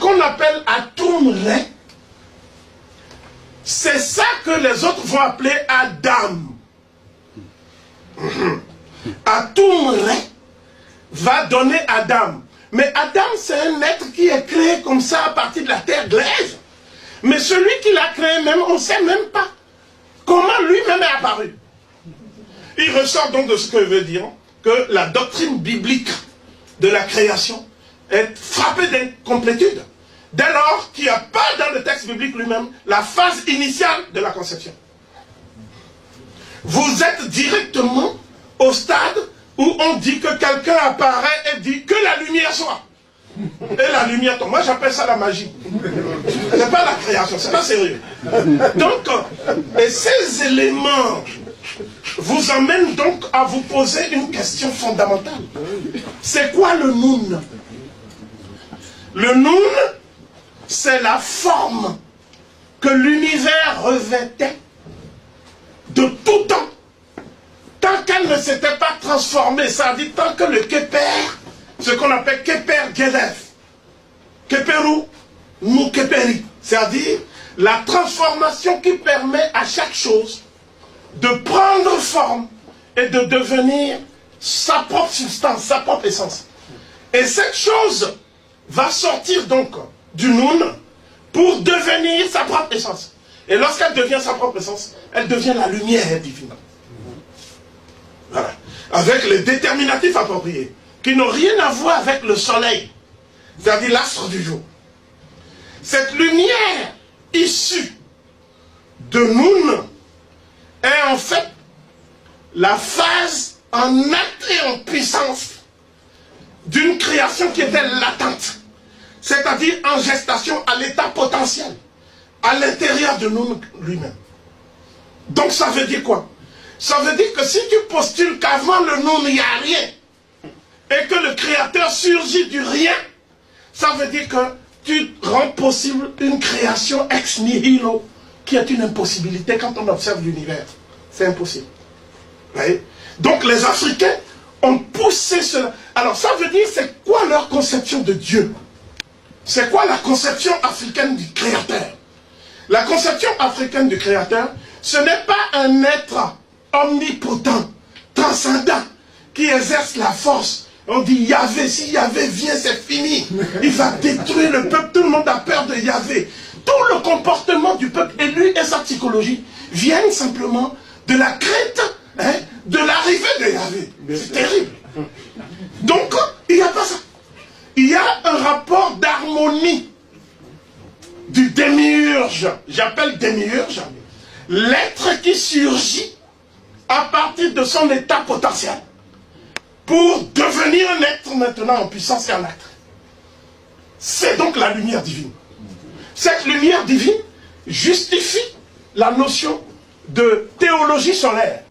qu'on appelle Atum Re, c'est ça que les autres vont appeler Adam. Atum Re va donner Adam. Mais Adam, c'est un être qui est créé comme ça à partir de la terre glaise. Mais celui qui l'a créé même, on ne sait même pas comment lui-même est apparu. Il ressort donc de ce que veut dire que la doctrine biblique de la création est frappée d'incomplétude. Dès lors qu'il n'y a pas dans le texte biblique lui-même la phase initiale de la conception. Vous êtes directement au stade où on dit que quelqu'un apparaît et dit que la lumière soit. Et la lumière tombe. Moi j'appelle ça la magie. C'est pas la création, c'est pas sérieux. Donc, et ces éléments vous emmènent donc à vous poser une question fondamentale. C'est quoi le Noun? Le Noun, c'est la forme que l'univers revêtait de tout temps. Tant qu'elle ne s'était pas transformée, ça veut dire tant que le Keper, ce qu'on appelle Keper Gelef, Keperu, nous Keperi, c'est-à-dire la transformation qui permet à chaque chose de prendre forme et de devenir sa propre substance, sa propre essence. Et cette chose va sortir donc du Noun pour devenir sa propre essence. Et lorsqu'elle devient sa propre essence, elle devient la lumière divine. Voilà. Avec les déterminatifs appropriés, qui n'ont rien à voir avec le soleil, c'est-à-dire l'astre du jour. Cette lumière issue de Noun est en fait la phase en acte et en puissance d'une création qui était latente, c'est-à-dire en gestation à l'état potentiel, à l'intérieur de nous lui-même. Donc ça veut dire quoi? Ça veut dire que si tu postules qu'avant le nous il n'y a rien, et que le Créateur surgit du rien, ça veut dire que tu rends possible une création ex nihilo, qui est une impossibilité quand on observe l'univers. C'est impossible. Vous voyez? Donc les Africains ont poussé cela. Alors ça veut dire, c'est quoi leur conception de Dieu? C'est quoi la conception africaine du Créateur? La conception africaine du Créateur, ce n'est pas un être omnipotent, transcendant, qui exerce la force. On dit Yahvé, si Yahvé vient, c'est fini. Il va détruire le peuple, tout le monde a peur de Yahvé. Tout le comportement du peuple élu et sa psychologie viennent simplement de la crainte, de l'arrivée de Yahvé. C'est terrible. Donc, il n'y a pas ça. Il y a un rapport d'harmonie du démiurge. J'appelle démiurge l'être qui surgit à partir de son état potentiel pour devenir un être maintenant en puissance et en acte. C'est donc la lumière divine. Cette lumière divine justifie la notion de théologie solaire.